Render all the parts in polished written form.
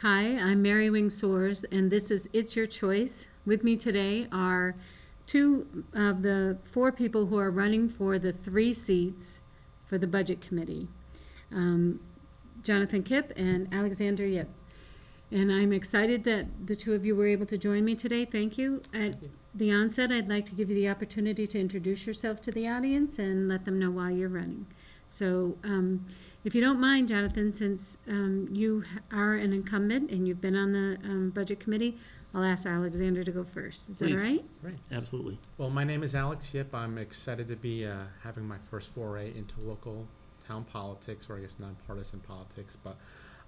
Hi, I'm Mary Wing Soares, and this is It's Your Choice. With me today are two of the four people who are running for the 3 seats for the Budget Committee, Jonathan Kipp and Alexander Yip. And I'm excited that the two of you were able to join me today. Thank you. At the onset, I'd like to give you the opportunity to introduce yourself to the audience and let them know why you're running. So if you don't mind, Jonathan, since you are an incumbent and you've been on the Budget Committee, I'll ask Alexander to go first. Is that all right? Right, absolutely. Well, my name is Alex Yip. I'm excited to be having my first foray into local town politics, or I guess nonpartisan politics. But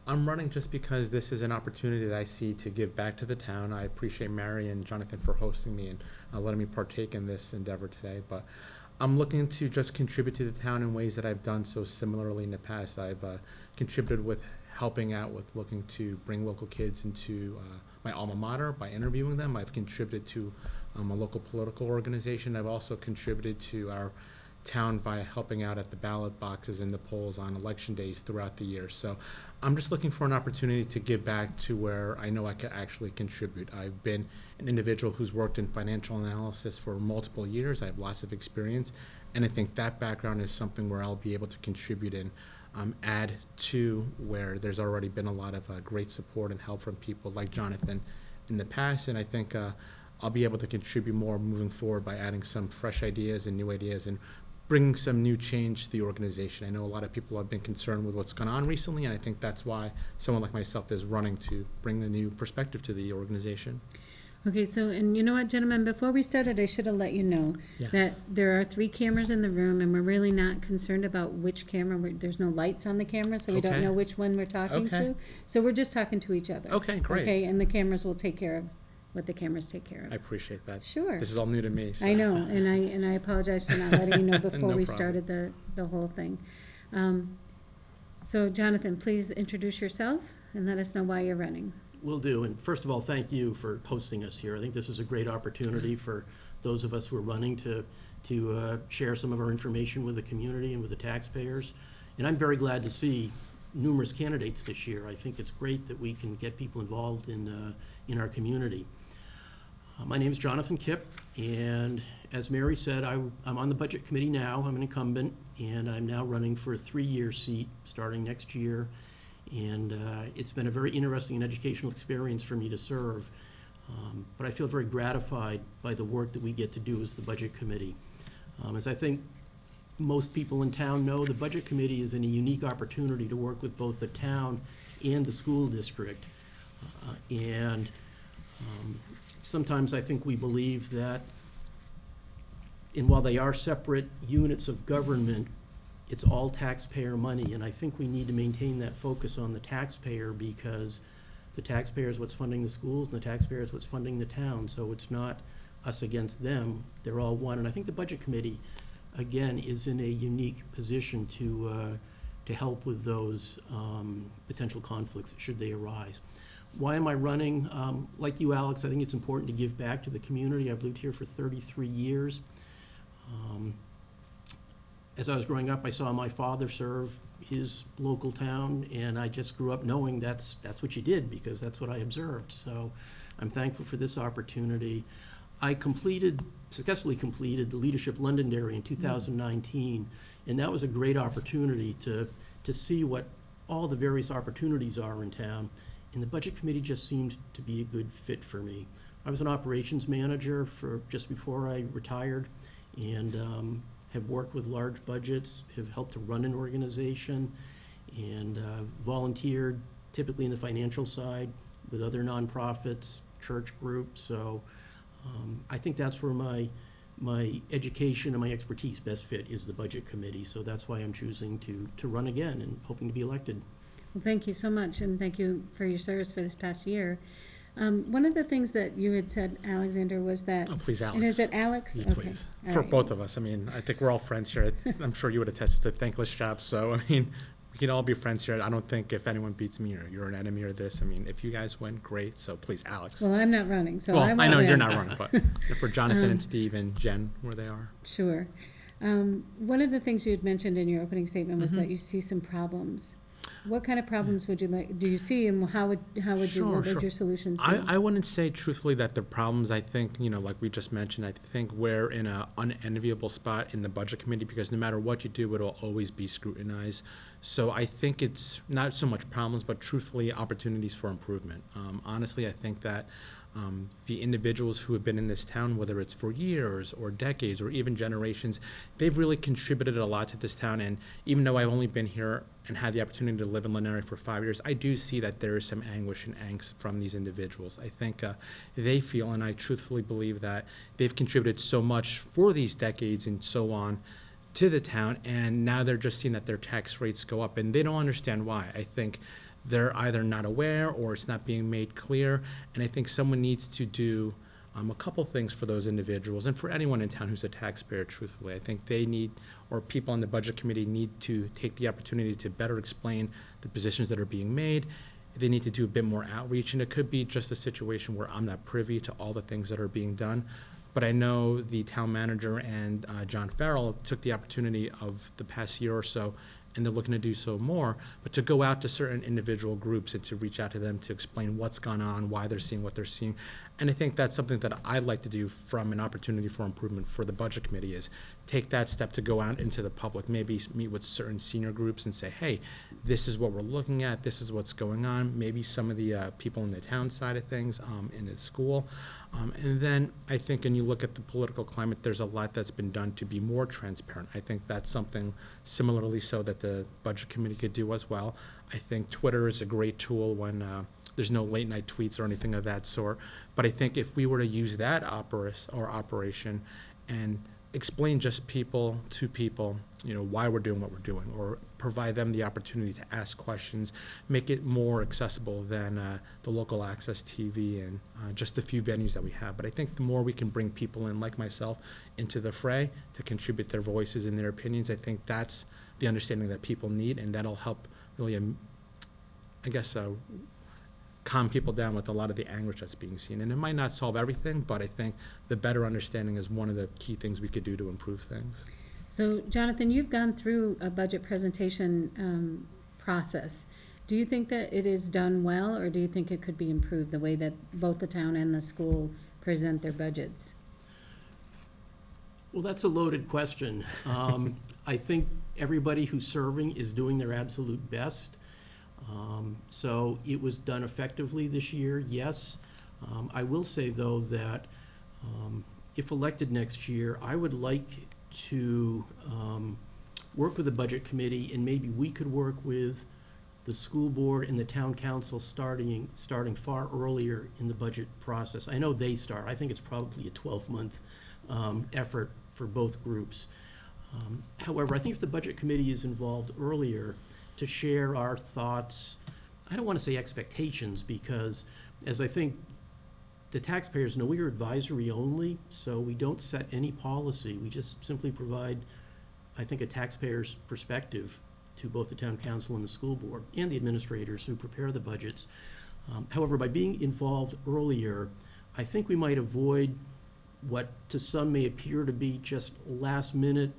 I'm running just because this is an opportunity that I see to give back to the town. I appreciate Mary and Jonathan for hosting me and letting me partake in this endeavor today. But I'm looking to just contribute to the town in ways that I've done so similarly in the past. I've contributed with helping out with looking to bring local kids into my alma mater by interviewing them. I've contributed to a local political organization. I've also contributed to our town via helping out at the ballot boxes and the polls on election days throughout the year. So I'm just looking for an opportunity to give back to where I know I can actually contribute. I've been an individual who's worked in financial analysis for multiple years. I have lots of experience, and I think that background is something where I'll be able to contribute and add to where there's already been a lot of great support and help from people like Jonathan in the past, and I think I'll be able to contribute more moving forward by adding some fresh ideas and new ideas and bringing some new change to the organization. I know a lot of people have been concerned with what's gone on recently, and I think that's why someone like myself is running to bring the new perspective to the organization. Okay, so, and you know what, gentlemen, before we started, I should have let you know that there are 3 cameras in the room, and we're really not concerned about which camera. There's no lights on the camera, so we don't Okay. know which one we're talking to. So we're just talking to each other. Okay, great. Okay, and the cameras will take care of what the cameras take care of. I appreciate that. Sure. This is all new to me. So. I know, and I apologize for not letting you know before No we problem. started the whole thing. So Jonathan, please introduce yourself and let us know why you're running. Will do. And first of all, thank you for hosting us here. I think this is a great opportunity for those of us who are running to share some of our information with the community and with the taxpayers. And I'm very glad to see numerous candidates this year. I think it's great that we can get people involved in our community. My name is Jonathan Kipp, and as Mary said, I'm on the Budget Committee now. I'm an incumbent, and I'm now running for a 3-year seat starting next year. And it's been a very interesting and educational experience for me to serve. But I feel very gratified by the work that we get to do as the Budget Committee. As I think most people in town know, the Budget Committee is in a unique opportunity to work with both the town and the school district. Sometimes I think we believe that, and while they are separate units of government, it's all taxpayer money, and I think we need to maintain that focus on the taxpayer, because the taxpayer is what's funding the schools and the taxpayer is what's funding the town, so it's not us against them. They're all one, and I think the Budget Committee, again, is in a unique position to help with those potential conflicts should they arise. Why am I running? Like you, Alex, I think it's important to give back to the community. I've lived here for 33 years. As I was growing up, I saw my father serve his local town, and I just grew up knowing that's what you did, because that's what I observed. So I'm thankful for this opportunity. I successfully completed the Leadership Londonderry in 2019, and that was a great opportunity to see what all the various opportunities are in town. And the Budget Committee just seemed to be a good fit for me. I was an operations manager for just before I retired, and have worked with large budgets, have helped to run an organization, and volunteered typically in the financial side with other nonprofits, church groups. So I think that's where my education and my expertise best fit is the Budget Committee. So that's why I'm choosing to run again and hoping to be elected. Well, thank you so much, and thank you for your service for this past year. One of the things that you had said, Alexander, was that... Oh, please, Alex. And is it Alex? Yeah, Okay. please. All For right. both of us. I mean, I think we're all friends here. I'm sure you would attest it's a thankless job. So, I mean, we can all be friends here. I don't think if anyone beats me or you're an enemy or this, I mean, if you guys win, great. So, please, Alex. Well, I'm not running, so Well, I won't I know win. you're not running, but for Jonathan and Steve and Jen, where they are. Sure. One of the things you had mentioned in your opening statement was that you see some problems What kind of problems would you like, do you see, and how would you, what would your solutions be? I wouldn't say truthfully that the problems, I think, like we just mentioned, I think we're in an unenviable spot in the budget committee because no matter what you do, it'll always be scrutinized. So I think it's not so much problems, but truthfully opportunities for improvement. Honestly, I think that the individuals who have been in this town, whether it's for years or decades or even generations, they've really contributed a lot to this town. And even though I've only been here and had the opportunity to live in Londonderry for 5 years, I do see that there is some anguish and angst from these individuals. I think they feel, and I truthfully believe that they've contributed so much for these decades and so on to the town, and now they're just seeing that their tax rates go up, and they don't understand why. I think they're either not aware or it's not being made clear, and I think someone needs to do a couple things for those individuals and for anyone in town who's a taxpayer, truthfully. I think they need, or people on the budget committee need to take the opportunity to better explain the positions that are being made. They need to do a bit more outreach, and it could be just a situation where I'm not privy to all the things that are being done. But I know the town manager and John Farrell took the opportunity of the past year or so, and they're looking to do so more, but to go out to certain individual groups and to reach out to them to explain what's gone on, why they're seeing what they're seeing. And I think that's something that I'd like to do from an opportunity for improvement for the budget committee, is take that step to go out into the public, maybe meet with certain senior groups and say, hey, this is what we're looking at, this is what's going on, maybe some of the people in the town side of things, in the school. And then I think, and you look at the political climate, there's a lot that's been done to be more transparent. I think that's something similarly so that the budget committee could do as well. I think Twitter is a great tool when there's no late night tweets or anything of that sort. But I think if we were to use that operation and explain just people to people, why we're doing what we're doing, or provide them the opportunity to ask questions, make it more accessible than the local access TV and just the few venues that we have. But I think the more we can bring people in, like myself, into the fray to contribute their voices and their opinions, I think that's the understanding that people need, and that'll help really, calm people down with a lot of the anguish that's being seen. And it might not solve everything, but I think the better understanding is one of the key things we could do to improve things. So, Jonathan, you've gone through a budget presentation process. Do you think that it is done well, or do you think it could be improved, the way that both the town and the school present their budgets? Well, that's a loaded question. I think everybody who's serving is doing their absolute best. So it was done effectively this year, yes. I will say, though, that if elected next year, I would like to work with the budget committee, and maybe we could work with the school board and the town council starting far earlier in the budget process. I know they start. I think it's probably a 12-month effort for both groups. However, I think if the budget committee is involved earlier to share our thoughts, I don't want to say expectations, because as I think the taxpayers know, we are advisory only, so we don't set any policy. We just simply provide, I think, a taxpayer's perspective to both the town council and the school board and the administrators who prepare the budgets. However, by being involved earlier, I think we might avoid what to some may appear to be just last-minute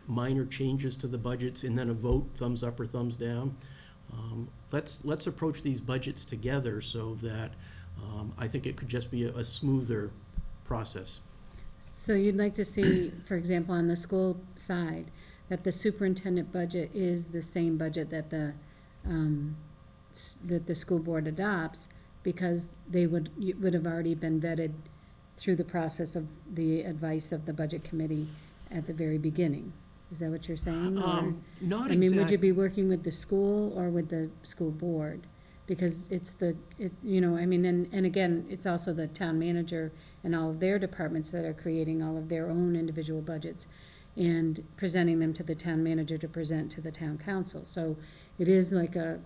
minor changes to the budgets and then a vote, thumbs up or thumbs down. Let's approach these budgets together so that I think it could just be a smoother process. So you'd like to see, for example, on the school side, that the superintendent budget is the same budget that the school board adopts, because they would have already been vetted through the process of the advice of the budget committee at the very beginning. Is that what you're saying? Not I mean, would you exactly. be working with the school or with the school board? Because and again, it's also the town manager and all of their departments that are creating all of their own individual budgets and presenting them to the town manager to present to the town council. So it is like a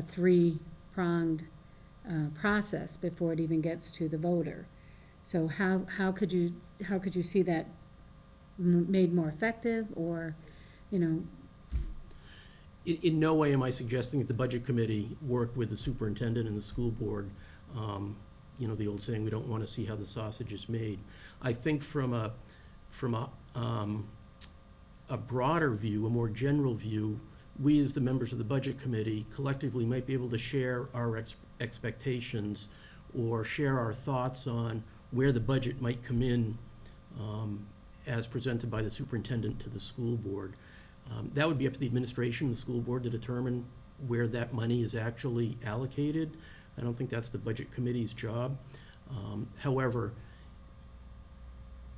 three-pronged process before it even gets to the voter. So how could you see that made more effective, or, In no way am I suggesting that the budget committee work with the superintendent and the school board. The old saying, we don't want to see how the sausage is made. I think from a broader view, a more general view, we as the members of the Budget Committee collectively might be able to share our expectations or share our thoughts on where the budget might come in as presented by the superintendent to the school board. That would be up to the administration and the school board to determine where that money is actually allocated. I don't think that's the Budget Committee's job. However,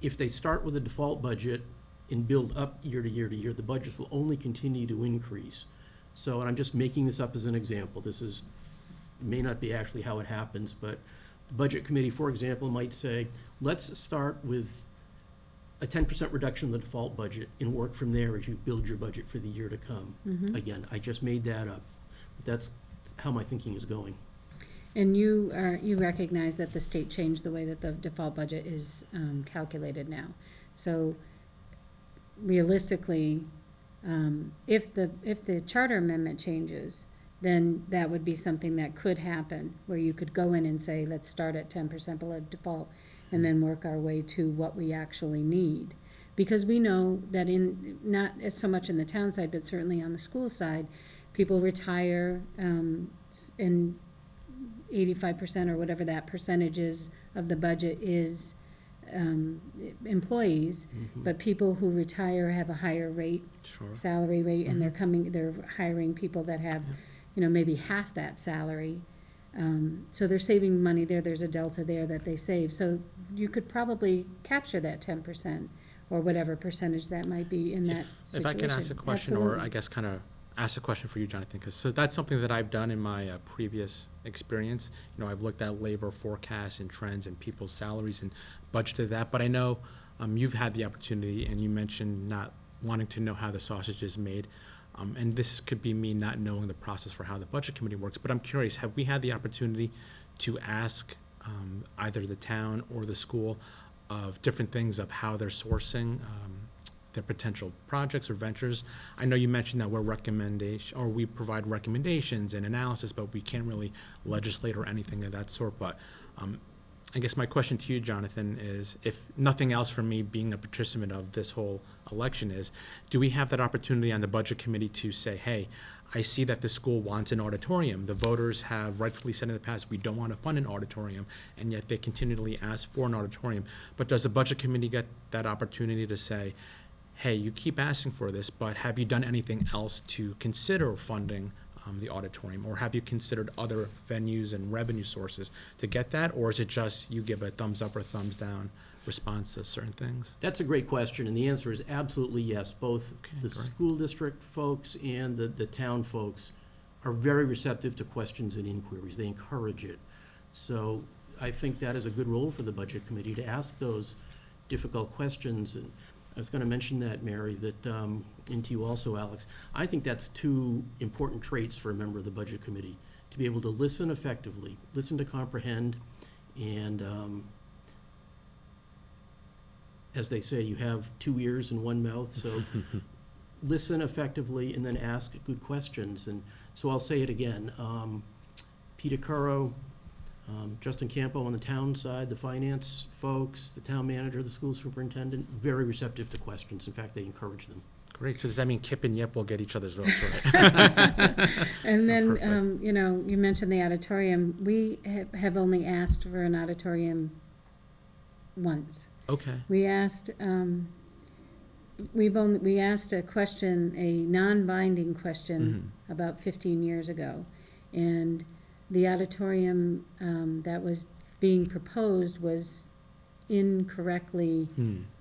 if they start with a default budget and build up year to year to year, the budgets will only continue to increase. So, and I'm just making this up as an example. This may not be actually how it happens, but the Budget Committee, for example, might say, let's start with a 10% reduction in the default budget and work from there as you build your budget for the year to come. Again, I just made that up. But that's how my thinking is going. And you recognize that the state changed the way that the default budget is calculated now. So realistically, if the charter amendment changes, then that would be something that could happen, where you could go in and say, let's start at 10% below default, and then work our way to what we actually need. Because we know that not as so much in the town side, but certainly on the school side, people retire, and 85% or whatever that percentage is of the budget is employees, but people who retire have a higher rate, salary rate, and they're hiring people that have, maybe half that salary. So they're saving money there. There's a delta there that they save. So you could probably capture that 10% or whatever percentage that might be in that situation. If I can ask a question, Absolutely. or I guess kind of ask a question for you, Jonathan, because so that's something that I've done in my previous experience. I've looked at labor forecasts and trends and people's salaries and budgeted that. But I know you've had the opportunity, and you mentioned not wanting to know how the sausage is made. And this could be me not knowing the process for how the Budget Committee works, but I'm curious, have we had the opportunity to ask either the town or the school of different things of how they're sourcing their potential projects or ventures? I know you mentioned that we provide recommendations and analysis, but we can't really legislate or anything of that sort. But I guess my question to you, Jonathan, is, if nothing else from me being a participant of this whole election, is, do we have that opportunity on the Budget Committee to say, hey, I see that the school wants an auditorium. The voters have rightfully said in the past, we don't want to fund an auditorium, and yet they continually ask for an auditorium. But does the Budget Committee get that opportunity to say, hey, you keep asking for this, but have you done anything else to consider funding the auditorium? Or have you considered other venues and revenue sources to get that? Or is it just you give a thumbs up or thumbs down response to certain things? That's a great question, and the answer is absolutely yes. Both the great. school district folks and the town folks are very receptive to questions and inquiries. They encourage it. So I think that is a good role for the Budget Committee, to ask those difficult questions. And I was going to mention that, Mary, that, and to you also, Alex, I think that's two important traits for a member of the Budget Committee: to be able to listen effectively, listen to comprehend, and as they say, you have 2 ears and 1 mouth, so listen effectively and then ask good questions. And so I'll say it again. Peter Curro, Justin Campo on the town side, the finance folks, the town manager, the school superintendent, very receptive to questions. In fact, they encourage them. Great. So does that mean Kip and Yip will get each other's votes, right? And then, Perfect. you mentioned the auditorium. We have only asked for an auditorium once. Okay. We asked, we asked a question, a non-binding question, about 15 years ago, and the auditorium that was being proposed was incorrectly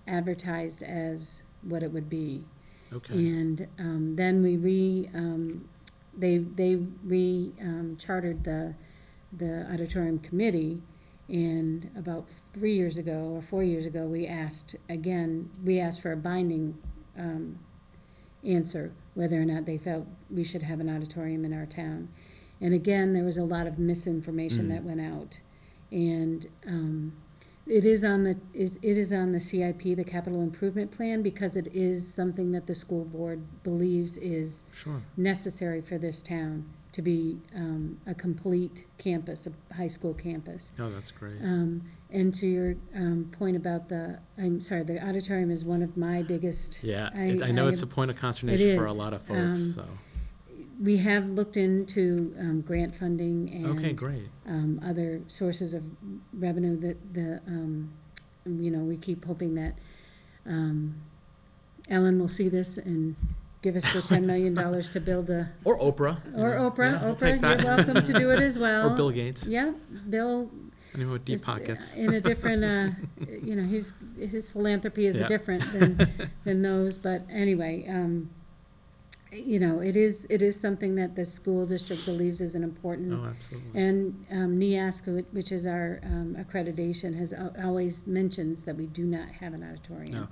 advertised as what it would be. Okay. And then they chartered the auditorium committee. And about 3 years ago or 4 years ago, we asked for a binding answer whether or not they felt we should have an auditorium in our town. And again, there was a lot of misinformation that went out. And it is on the CIP, the Capital Improvement Plan, because it is something that the school board believes is Sure. necessary for this town to be a complete campus, a high school campus. Oh, that's great. And to your point about the auditorium is one of my biggest. Yeah, I know it's a point of consternation for a is. lot of folks. So we have looked into grant funding and Okay, great. other sources of revenue that we keep hoping that Ellen will see this and give us the $10 million to build a, Or Oprah. or Oprah. Yeah, I'll take Oprah, you're that. welcome to do it as well. Or Bill Gates. Yeah, Bill Anyone with deep is pockets. in a different, his philanthropy is Yeah. different than those. But anyway, it is something that the school district believes is an important. Oh, absolutely. And NEASC, which is our accreditation, has always mentions that we do not have an auditorium. No.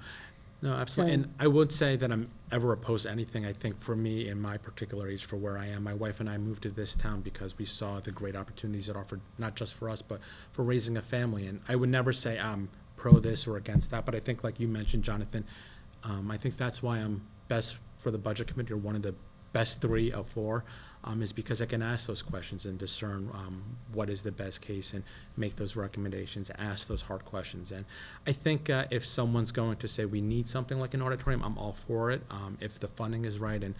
No, absolutely. So- And I would say that I'm ever opposed to anything. I think for me, in my particular age, for where I am, my wife and I moved to this town because we saw the great opportunities it offered, not just for us, but for raising a family. And I would never say I'm pro this or against that, but I think, like you mentioned, Jonathan, I think that's why I'm best for the budget committee, or one of the best 3 of 4, is because I can ask those questions and discern what is the best case and make those recommendations, ask those hard questions. And I think if someone's going to say we need something like an auditorium, I'm all for it, if the funding is right and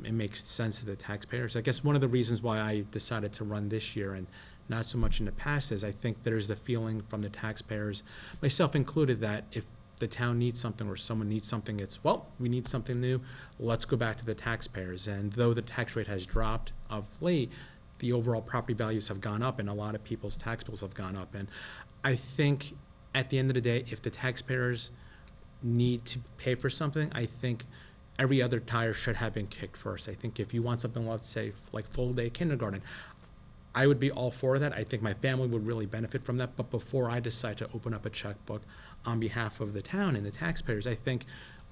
it makes sense to the taxpayers. I guess one of the reasons why I decided to run this year and not so much in the past is I think there's the feeling from the taxpayers, myself included, that if the town needs something or someone needs something, it's, well, we need something new, let's go back to the taxpayers. And though the tax rate has dropped of late, the overall property values have gone up and a lot of people's tax bills have gone up. And I think at the end of the day, if the taxpayers need to pay for something, I think every other tire should have been kicked first. I think if you want something, let's say, like full-day kindergarten, I would be all for that. I think my family would really benefit from that. But before I decide to open up a checkbook on behalf of the town and the taxpayers, I think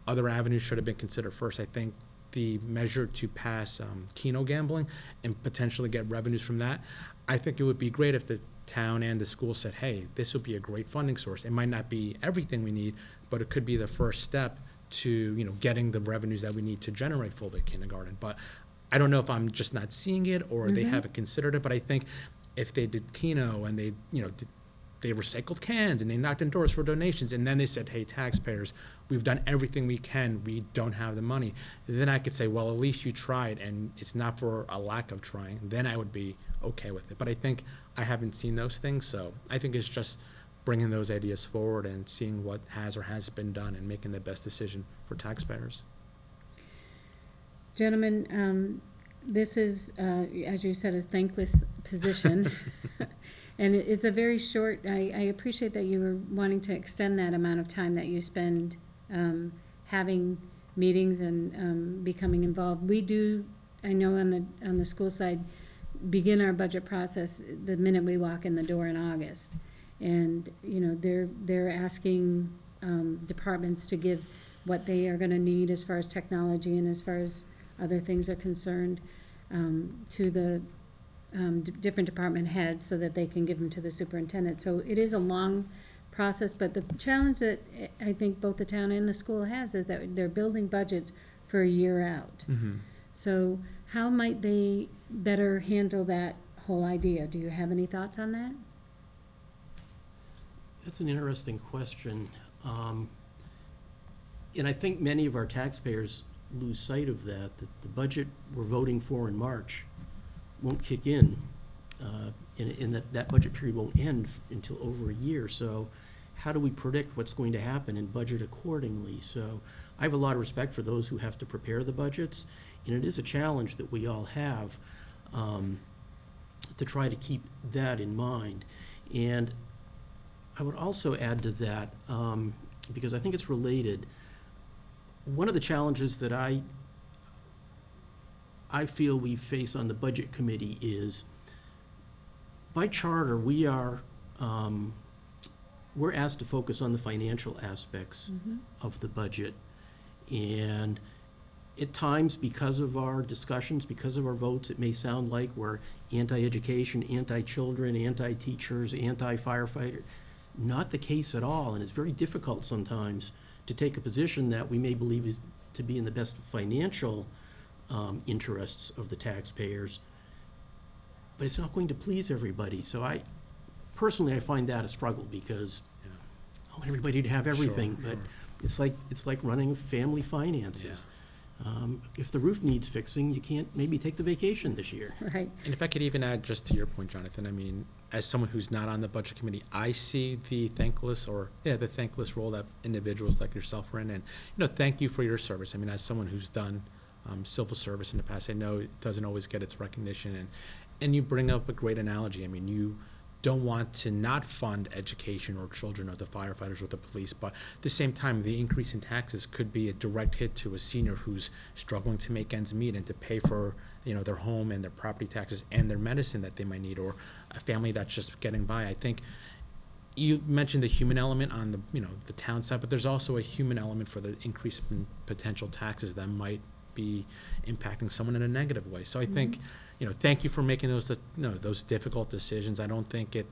other avenues should have been considered first. I think the measure to pass Keno gambling and potentially get revenues from that, I think it would be great if the town and the school said, hey, this would be a great funding source. It might not be everything we need, but it could be the first step to getting the revenues that we need to generate full-day kindergarten. But I don't know if I'm just not seeing it or they haven't considered it, but I think if they did Keno and they recycled cans and they knocked on doors for donations and then they said, hey, taxpayers, we've done everything we can, we don't have the money, then I could say, well, at least you tried and it's not for a lack of trying. Then I would be okay with it. But I think I haven't seen those things, so I think it's just bringing those ideas forward and seeing what has or hasn't been done and making the best decision for taxpayers. Gentlemen, this is, as you said, a thankless position. And it's a very short, I appreciate that you were wanting to extend that amount of time that you spend having meetings and becoming involved. We do, I know on the school side, begin our budget process the minute we walk in the door in August. And, they're asking departments to give what they are gonna need as far as technology and as far as other things are concerned, to the different department heads so that they can give them to the superintendent. So it is a long process, but the challenge that I think both the town and the school has is that they're building budgets for a year out. Mm-hmm. So how might they better handle that whole idea? Do you have any thoughts on that? That's an interesting question. And I think many of our taxpayers lose sight of that the budget we're voting for in March won't kick in, and that budget period won't end until over a year. So how do we predict what's going to happen and budget accordingly? So I have a lot of respect for those who have to prepare the budgets, and it is a challenge that we all have to try to keep that in mind. And I would also add to that, because I think it's related, one of the challenges that I feel we face on the budget committee is, by charter, we're asked to focus on the financial aspects of the budget. And at times, because of our discussions, because of our votes, it may sound like we're anti-education, anti-children, anti-teachers, anti-firefighter. Not the case at all, and it's very difficult sometimes to take a position that we may believe is to be in the best financial interests of the taxpayers, but it's not going to please everybody. So I find that a struggle, because I want everybody to have everything, Sure. but it's like running family finances. If the roof needs fixing, you can't maybe take the vacation this year. Right. And if I could even add just to your point, Jonathan, I mean, as someone who's not on the budget committee, I see the thankless role that individuals like yourself are in. And, thank you for your service. I mean, as someone who's done civil service in the past, I know it doesn't always get its recognition. And you bring up a great analogy. I mean, you don't want to not fund education or children or the firefighters or the police, but at the same time, the increase in taxes could be a direct hit to a senior who's struggling to make ends meet and to pay for their home and their property taxes and their medicine that they might need, or a family that's just getting by. I think you mentioned the human element on the town side, but there's also a human element for the increase in potential taxes that might be impacting someone in a negative way. So I think, thank you for making those difficult decisions. I don't think it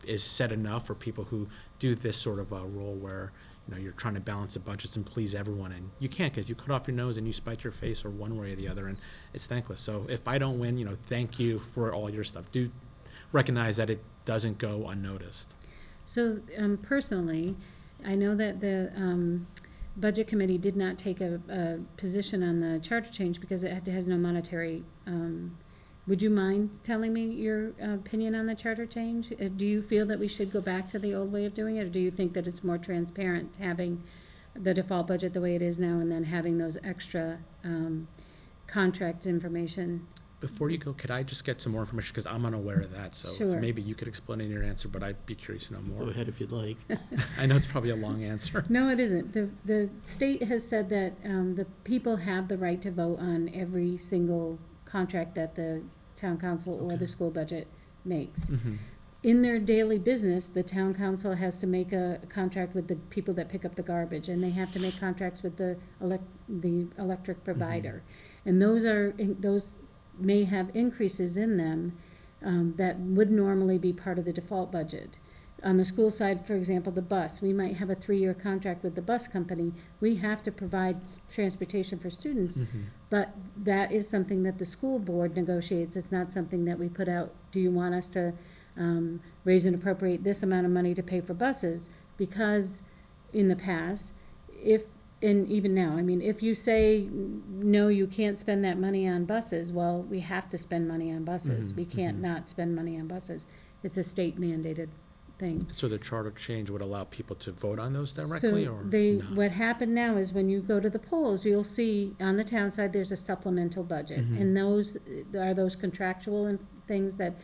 is said enough for people who do this sort of a role where, you're trying to balance the budgets and please everyone, and you can't, because you cut off your nose and you spite your face, or one way or the other, and it's thankless. So if I don't win, thank you for all your stuff. Do recognize that it doesn't go unnoticed. So personally, I know that the Budget Committee did not take a position on the charter change because it has no monetary. Would you mind telling me your opinion on the charter change? Do you feel that we should go back to the old way of doing it, or do you think that it's more transparent having the default budget the way it is now and then having those extra contract information? Before you go, could I just get some more information, because I'm unaware of that, so Sure. maybe you could explain in your answer, but I'd be curious to know more. Go ahead if you'd like. I know it's probably a long answer. No, it isn't. The state has said that the people have the right to vote on every single contract that the town council or Okay. the school budget makes. Mm-hmm. In their daily business, the town council has to make a contract with the people that pick up the garbage, and they have to make contracts with the electric provider. And those may have increases in them that would normally be part of the default budget. On the school side, for example, the bus, we might have a 3-year contract with the bus company. We have to provide transportation for students, but that is something that the school board negotiates. It's not something that we put out, do you want us to raise and appropriate this amount of money to pay for buses? Because in the past, and even now, I mean, if you say, no, you can't spend that money on buses, well, we have to spend money on buses. We can't not spend money on buses. It's a state mandated thing. So the charter change would allow people to vote on those directly, So or not? what happened now is when you go to the polls, you'll see on the town side, there's a supplemental budget. And those are those contractual things that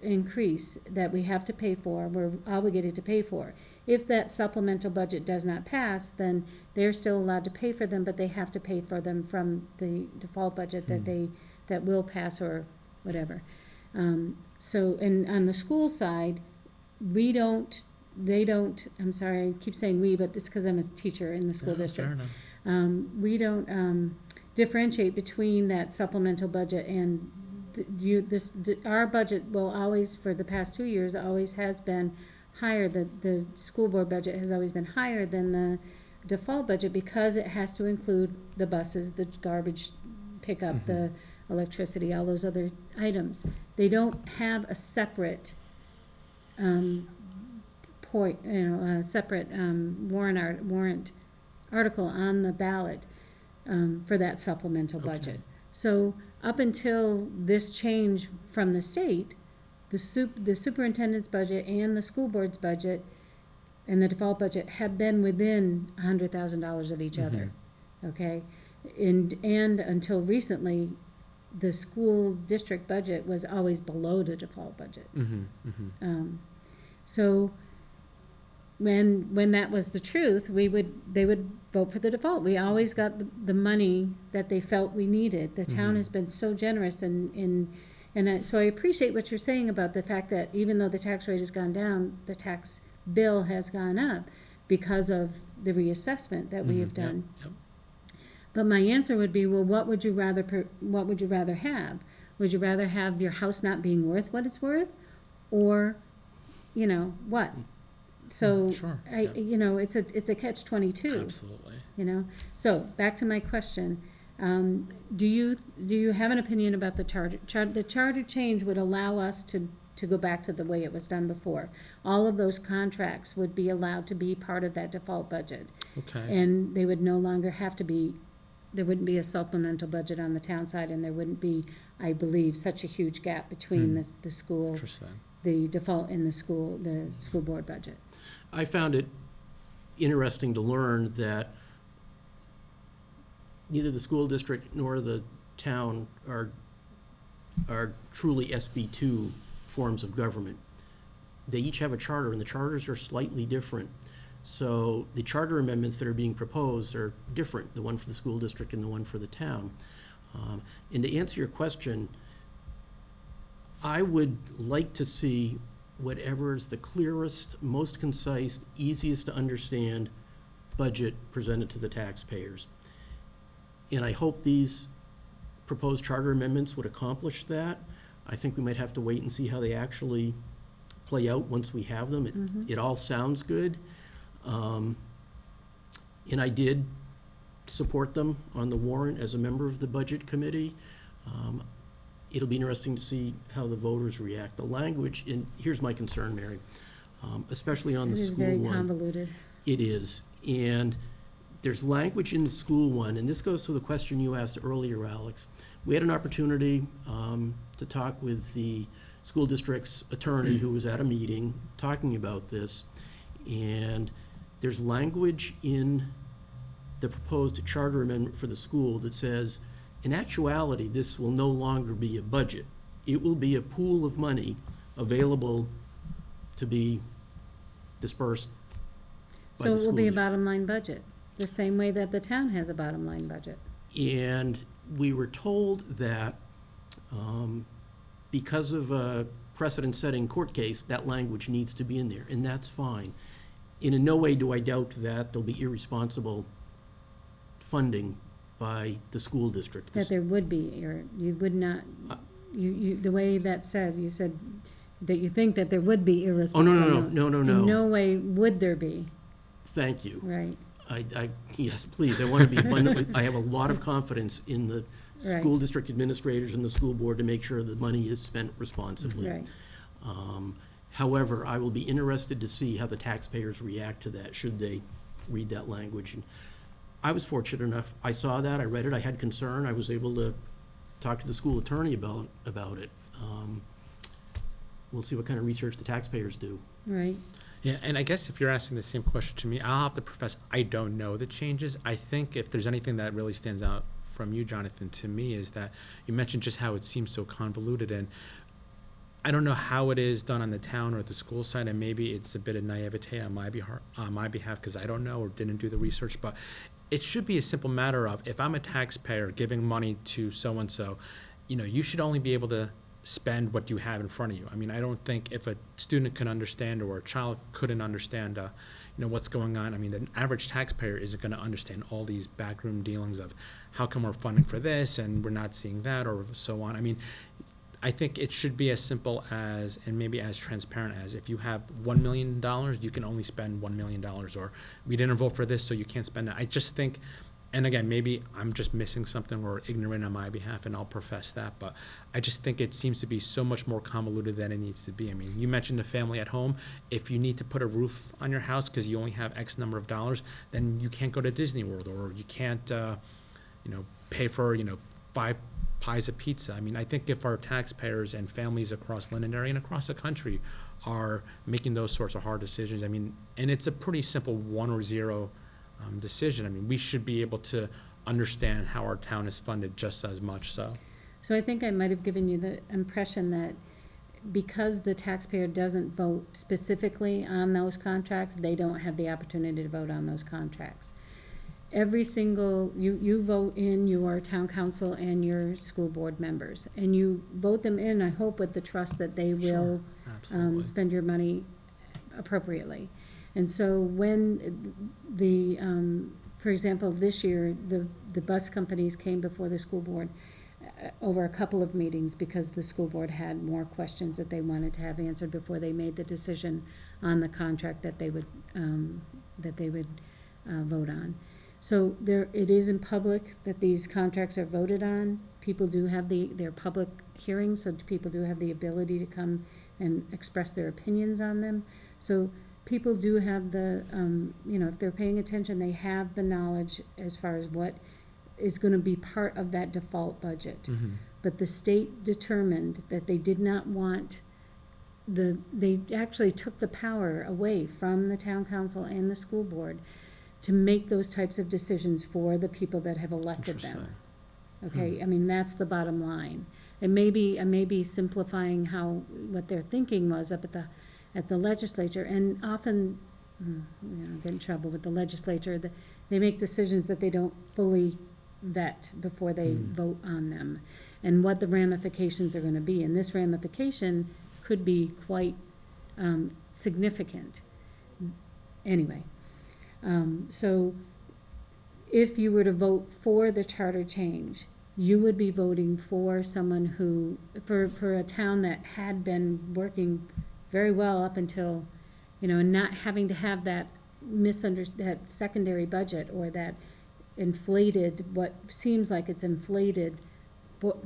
increase, that we have to pay for, we're obligated to pay for. If that supplemental budget does not pass, then they're still allowed to pay for them, but they have to pay for them from the default budget that will pass or whatever. So, and on the school side, they don't, I'm sorry, I keep saying we, but it's because I'm a teacher in the school Yeah, district. fair enough. We don't differentiate between that supplemental budget and our budget will always, for the past 2 years, always has been higher. The school board budget has always been higher than the default budget because it has to include the buses, the garbage pickup, the electricity, all those other items. They don't have a separate warrant article on the ballot for that supplemental budget. So up until this change from the state, the superintendent's budget and the school board's budget and the default budget have been within $100,000 of each other, okay? And until recently, the school district budget was always below the default budget. So when that was the truth, they would vote for the default. We always got the money that they felt we needed. The town has been so generous so I appreciate what you're saying about the fact that even though the tax rate has gone down, the tax bill has gone up because of the reassessment that we have done. Yep. But my answer would be, well, what would you rather have? Would you rather have your house not being worth what it's worth, or, what? So Sure, it's a catch-22. Absolutely. So back to my question. Do you have an opinion about the charter? The charter change would allow us to go back to the way it was done before. All of those contracts would be allowed to be part of that default budget. Okay. And they would no longer have to be there wouldn't be a supplemental budget on the town side, and there wouldn't be, I believe, such a huge gap between the school, Interesting. the default in the school board budget. I found it interesting to learn that neither the school district nor the town are truly SB2 forms of government. They each have a charter, and the charters are slightly different. So the charter amendments that are being proposed are different, the one for the school district and the one for the town. And to answer your question, I would like to see whatever is the clearest, most concise, easiest to understand budget presented to the taxpayers. And I hope these proposed charter amendments would accomplish that. I think we might have to wait and see how they actually play out once we have them. It all sounds good. And I did support them on the warrant as a member of the Budget Committee. It'll be interesting to see how the voters react. The language, and here's my concern, Mary, especially on the school one. It is very convoluted. It is, and there's language in the school one, and this goes to the question you asked earlier, Alex. We had an opportunity to talk with the school district's attorney who was at a meeting talking about this, and there's language in the proposed charter amendment for the school that says, in actuality, this will no longer be a budget. It will be a pool of money available to be dispersed by So the it school will be a district. bottom line budget, the same way that the town has a bottom line budget. And we were told that because of a precedent-setting court case, that language needs to be in there, and that's fine. And in no way do I doubt that there'll be irresponsible funding by the school district. That there would be, or you would not, the way that said, you said that you think that there would be Oh, irresponsible. no. In no way would there be, Thank you. right? Yes, please, I want to be abundantly, I have a lot of confidence in the Right. school district administrators and the school board to make sure the money is spent responsibly. Right. However, I will be interested to see how the taxpayers react to that, should they read that language. And I was fortunate enough, I saw that, I read it, I had concern, I was able to talk to the school attorney about it. We'll see what kind of research the taxpayers do. Right. Yeah, and I guess if you're asking the same question to me, I'll have to profess I don't know the changes. I think if there's anything that really stands out from you, Jonathan, to me is that you mentioned just how it seems so convoluted, and I don't know how it is done on the town or the school side, and maybe it's a bit of naivete on my behalf because I don't know or didn't do the research, but it should be a simple matter of, if I'm a taxpayer giving money to so-and-so, you should only be able to spend what you have in front of you. I mean, I don't think if a student can understand or a child couldn't understand, what's going on. I mean, the average taxpayer isn't going to understand all these backroom dealings of how come we're funding for this and we're not seeing that or so on. I mean, I think it should be as simple as, and maybe as transparent as, if you have $1 million, you can only spend $1 million, or we didn't vote for this, so you can't spend it. I just think, and again, maybe I'm just missing something or ignorant on my behalf, and I'll profess that, but I just think it seems to be so much more convoluted than it needs to be. I mean, you mentioned a family at home. If you need to put a roof on your house because you only have X number of dollars, then you can't go to Disney World, or you can't, pay for, 5 pies of pizza. I mean, I think if our taxpayers and families across Londonderry and across the country are making those sorts of hard decisions, I mean, and it's a pretty simple 1 or 0 decision. I mean, we should be able to understand how our town is funded just as much so. So I think I might have given you the impression that because the taxpayer doesn't vote specifically on those contracts, they don't have the opportunity to vote on those contracts. Every single, you vote in your town council and your school board members, and you vote them in, I hope, with the trust that they will Absolutely. spend your money appropriately. And so when for example, this year, the bus companies came before the school board over a couple of meetings because the school board had more questions that they wanted to have answered before they made the decision on the contract that they would vote on. So it is in public that these contracts are voted on. People do have their public hearings, so people do have the ability to come and express their opinions on them. So people do have if they're paying attention, they have the knowledge as far as what is gonna be part of that default budget. Mhm. But the state determined that they did not want they actually took the power away from the town council and the school board to make those types of decisions for the people that have elected them. Interesting. Okay, I mean, that's the bottom line. I may be simplifying what their thinking was up at the legislature, and often, get in trouble with the legislature, they make decisions that they don't fully vet before they vote on them, and what the ramifications are gonna be, and this ramification could be quite, significant. Anyway, so if you were to vote for the charter change, you would be voting for someone for a town that had been working very well up until, and not having to have that that secondary budget or that inflated, what seems like it's inflated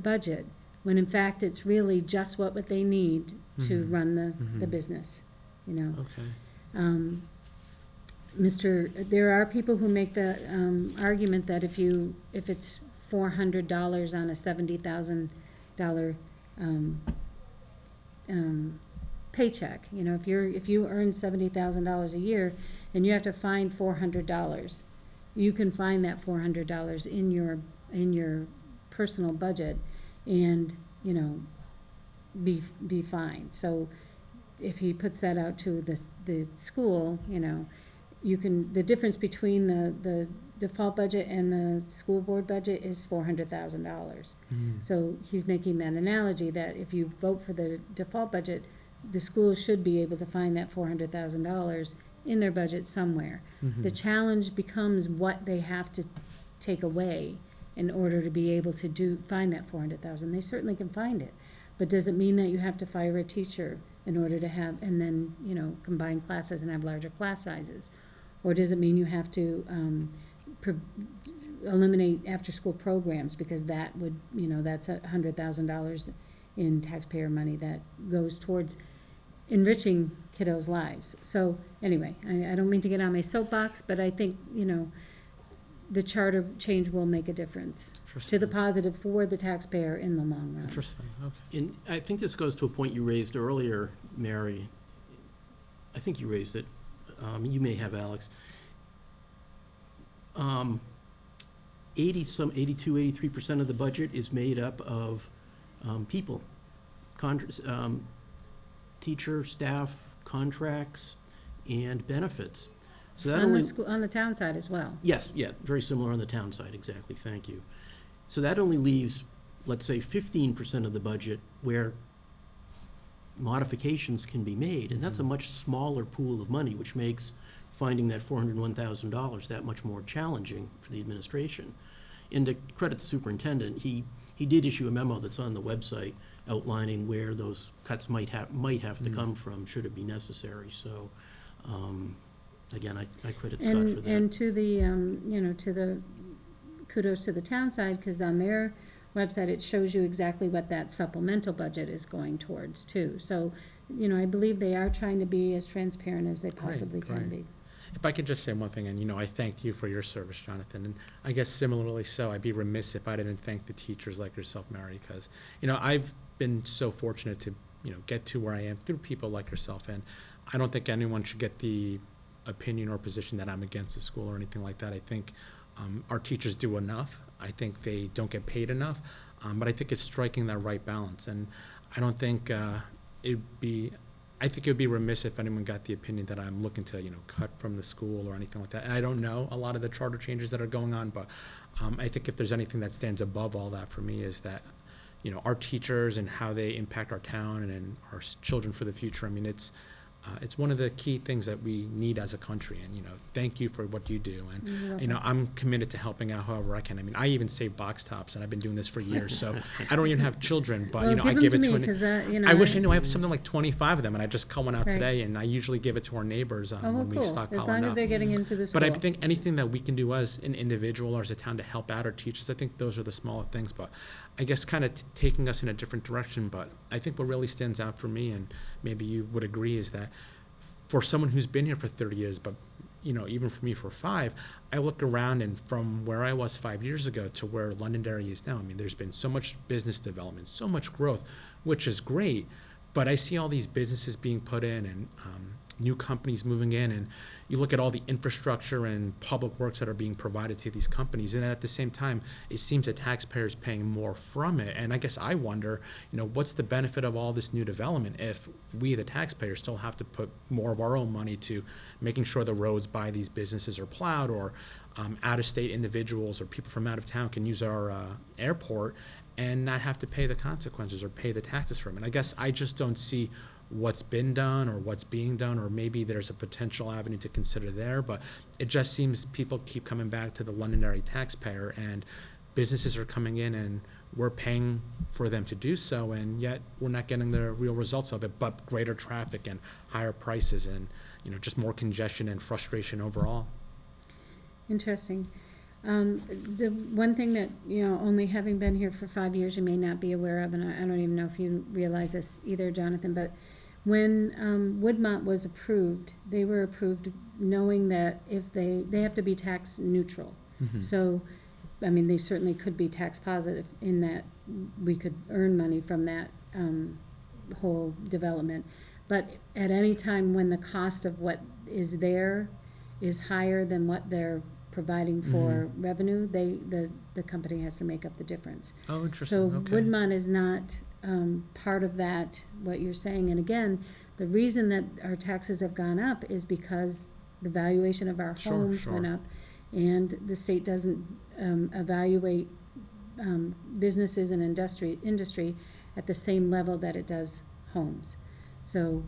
budget, when in fact it's really just what they need to run the business, Okay. There are people who make the argument that if it's $400 on a $70,000 paycheck, if you earn $70,000 a year and you have to find $400, you can find that $400 in your personal budget and be fine. So if he puts that out to the school, the difference between the default budget and the school board budget is $400,000. So he's making that analogy that if you vote for the default budget, the schools should be able to find that $400,000 in their budget somewhere. The challenge becomes what they have to take away in order to be able to find that $400,000. They certainly can find it, but does it mean that you have to fire a teacher in order to have, and then, combine classes and have larger class sizes? Or does it mean you have to eliminate after-school programs, because that would, that's $100,000 in taxpayer money that goes towards enriching kiddos' lives. So anyway, I don't mean to get on my soapbox, but I think, the charter change will make a difference to the positive for the taxpayer in the long run. Interesting. Okay. And I think this goes to a point you raised earlier, Mary. I think you raised it. You may have, Alex. 83% of the budget is made up of people, teacher, staff, contracts, and benefits. So that On the town side as well. Yes, yeah, very similar on the town side, exactly, thank you. So that only leaves, let's say, 15% of the budget where modifications can be made, and that's a much smaller pool of money, which makes finding that $401,000 that much more challenging for the administration. And to credit the superintendent, he did issue a memo that's on the website outlining where those cuts might have to come from, should it be necessary, so, again, I credit Scott for that. And to the, kudos to the town side, because on their website, it shows you exactly what that supplemental budget is going towards too. So, I believe they are trying to be as transparent as they possibly can be. If I could just say one thing, and I thank you for your service, Jonathan, and I guess similarly so, I'd be remiss if I didn't thank the teachers like yourself, Mary, because, I've been so fortunate to, get to where I am through people like yourself, and I don't think anyone should get the opinion or position that I'm against the school or anything like that. I think our teachers do enough. I think they don't get paid enough, but I think it's striking that right balance, and I don't think I think it would be remiss if anyone got the opinion that I'm looking to, cut from the school or anything like that. And I don't know a lot of the charter changes that are going on, but I think if there's anything that stands above all that for me is that, our teachers and how they impact our town and our children for the future. I mean, it's one of the key things that we need as a country, and thank you for what you do, and I'm committed to helping out however I can. I mean, I even save box tops, and I've been doing this for years, so I don't even have children, but Well, I give it to I wish I knew. I have something like 25 of them, and I just cut one out Right. today, and I usually give it to our neighbors Oh, well, when we cool, stockpile as long enough. as they're getting into the school. But I think anything that we can do as an individual or as a town to help out our teachers, I think those are the smaller things. But I guess kind of taking us in a different direction. But I think what really stands out for me, and maybe you would agree, is that for someone who's been here for 30 years, but even for me for 5, I look around, and from where I was 5 years ago to where Londonderry is now, I mean, there's been so much business development, so much growth, which is great. But I see all these businesses being put in, and new companies moving in, and you look at all the infrastructure and public works that are being provided to these companies, and at the same time, it seems that taxpayers paying more from it. And I guess I wonder, what's the benefit of all this new development if we, the taxpayers, still have to put more of our own money to making sure the roads by these businesses are plowed, or out-of-state individuals or people from out of town can use our airport and not have to pay the consequences or pay the taxes from it. And I guess I just don't see what's been done or what's being done, or maybe there's a potential avenue to consider there, but it just seems people keep coming back to the Londonderry taxpayer, and businesses are coming in and we're paying for them to do so, and yet we're not getting the real results of it, but greater traffic and higher prices and just more congestion and frustration overall. Interesting. The one thing that, only having been here for 5 years, you may not be aware of, and I don't even know if you realize this either, Jonathan, but when Woodmont was approved, they were approved knowing that if they have to be tax neutral. Mm-hmm. So, I mean, they certainly could be tax positive in that we could earn money from that whole development. But at any time when the cost of what is there is higher than what they're providing for revenue, the company has to make up the difference. Oh, interesting. So Okay. Woodmont is not part of that, what you're saying. And again, the reason that our taxes have gone up is because the valuation of our homes went up, and the state doesn't evaluate businesses and industry at the same level that it does homes. So,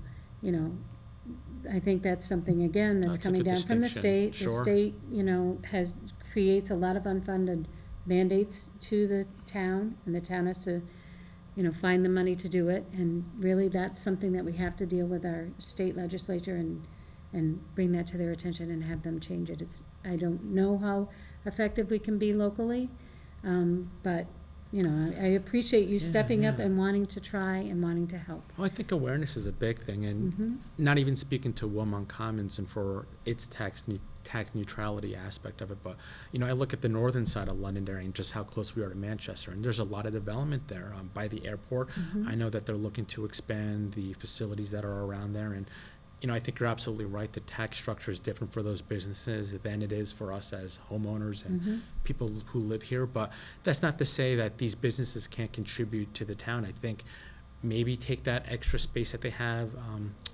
I think that's something, again, that's That's a coming good down from the distinction. state. Sure. The state, creates a lot of unfunded mandates to the town, and the town has to, find the money to do it. And really, that's something that we have to deal with our state legislature and bring that to their attention and have them change it. I don't know how effective we can be locally, but, I appreciate you stepping up yeah. and wanting to try and wanting to help. Well, I think awareness is a big thing, and not even speaking to Wilmot Commons and for its tax neutrality aspect of it, but I look at the northern side of Londonderry and just how close we are to Manchester, and there's a lot of development there by the airport. I know that they're looking to expand the facilities that are around there, and I think you're absolutely right. The tax structure is different for those businesses than it is for us as homeowners and people who live here. But that's not to say that these businesses can't contribute to the town. I think maybe take that extra space that they have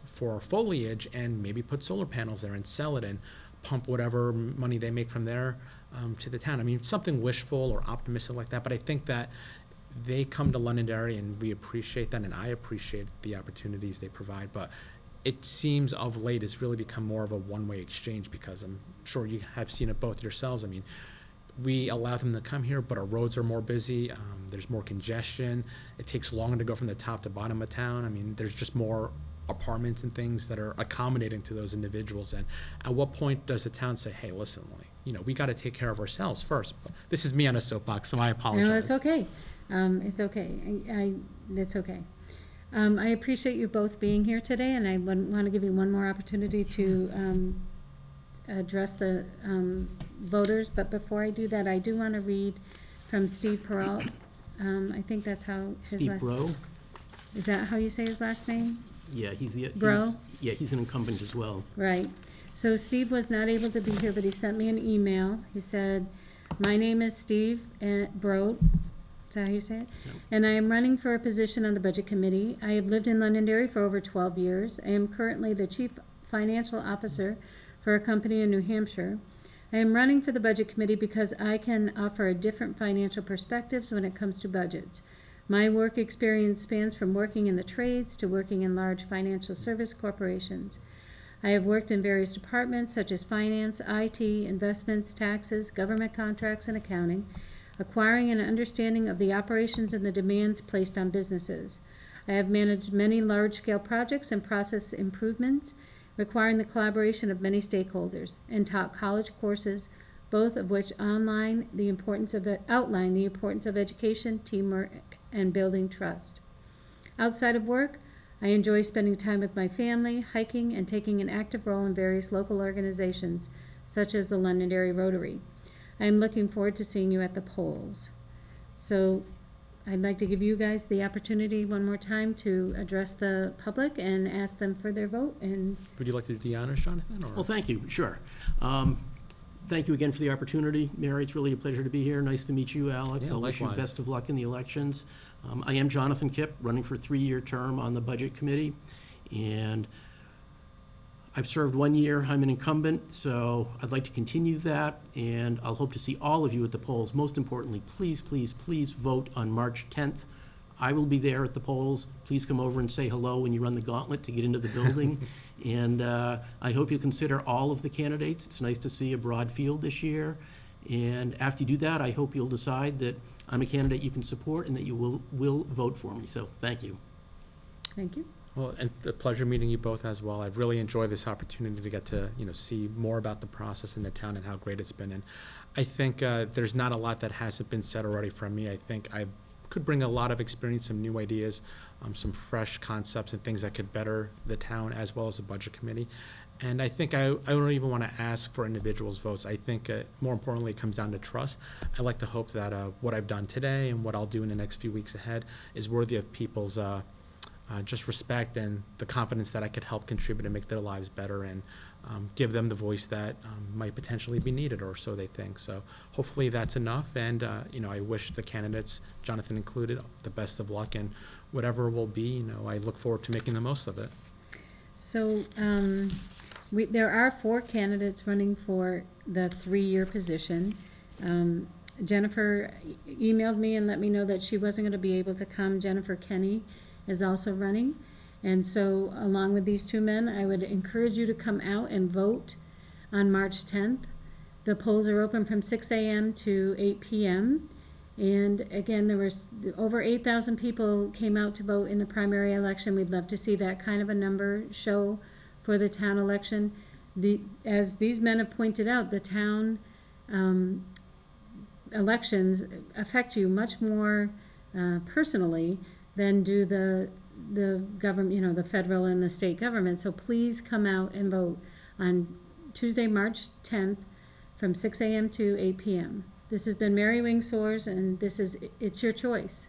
for foliage and maybe put solar panels there and sell it and pump whatever money they make from there to the town. I mean, something wishful or optimistic like that. But I think that they come to Londonderry, and we appreciate that, and I appreciate the opportunities they provide. But it seems of late it's really become more of a one-way exchange, because I'm sure you have seen it both yourselves. I mean, we allow them to come here, but our roads are more busy. There's more congestion. It takes longer to go from the top to bottom of town. I mean, there's just more apartments and things that are accommodating to those individuals. And at what point does the town say, hey, listen, we got to take care of ourselves first? But this is me on a soapbox, so I apologize. No, it's okay. It's okay. It's okay. I appreciate you both being here today, and I want to give you one more opportunity to address the voters. But before I do that, I do want to read from Steve Peralt. I think that's how his Steve last... Bro? Is that how you say his last name? Yeah, he's Bro? he's an incumbent as well. Right. So Steve was not able to be here, but he sent me an email. He said, "My name is Steve Broad." Is that how you say it? No. "And I am running for a position on the Budget Committee. I have lived in Londonderry for over 12 years. I am currently the Chief Financial Officer for a company in New Hampshire. I am running for the Budget Committee because I can offer a different financial perspectives when it comes to budgets. My work experience spans from working in the trades to working in large financial service corporations. I have worked in various departments such as finance, IT, investments, taxes, government contracts, and accounting, acquiring an understanding of the operations and the demands placed on businesses. I have managed many large-scale projects and process improvements requiring the collaboration of many stakeholders, and taught college courses, both of which outline the importance of education, teamwork, and building trust. Outside of work, I enjoy spending time with my family, hiking, and taking an active role in various local organizations, such as the Londonderry Rotary. I am looking forward to seeing you at the polls. So I'd like to give you guys the opportunity one more time to address the public and ask them for their vote. And Would you like to do the honors, Jonathan? Or? Well, thank you, sure. Thank you again for the opportunity. Mary, it's really a pleasure to be here. Nice to meet you, Alex. Yeah, I'll wish you likewise. best of luck in the elections. I am Jonathan Kipp, running for a 3-year term on the Budget Committee, and I've served 1 year. I'm an incumbent, so I'd like to continue that, and I'll hope to see all of you at the polls. Most importantly, please, please, please vote on March 10th. I will be there at the polls. Please come over and say hello when you run the gauntlet to get into the building. And I hope you consider all of the candidates. It's nice to see a broad field this year. And after you do that, I hope you'll decide that I'm a candidate you can support and that you will vote for me. So thank you. thank you. Well, and a pleasure meeting you both as well. I've really enjoyed this opportunity to get to, see more about the process in the town and how great it's been. And I think there's not a lot that hasn't been said already from me. I think I could bring a lot of experience, some new ideas, some fresh concepts and things that could better the town as well as the budget committee. And I think I don't even want to ask for individuals' votes. I think more importantly, it comes down to trust. I like to hope that what I've done today and what I'll do in the next few weeks ahead is worthy of people's just respect and the confidence that I could help contribute and make their lives better and give them the voice that might potentially be needed, or so they think. So hopefully that's enough. And, I wish the candidates, Jonathan included, the best of luck. And whatever will be, I look forward to making the most of it. So there are 4 candidates running for the 3-year position. Jennifer emailed me and let me know that she wasn't going to be able to come. Jennifer Kenny is also running. And so along with these 2 men, I would encourage you to come out and vote on March 10th. The polls are open from 6 a.m. to 8 p.m. And again, there was over 8,000 people came out to vote in the primary election. We'd love to see that kind of a number show for the town election. As these men have pointed out, the town elections affect you much more personally than do the government, the federal and the state government. So please come out and vote on Tuesday, March 10th from 6 a.m. to 8 p.m. This has been Mary Wingsors, and it's your choice.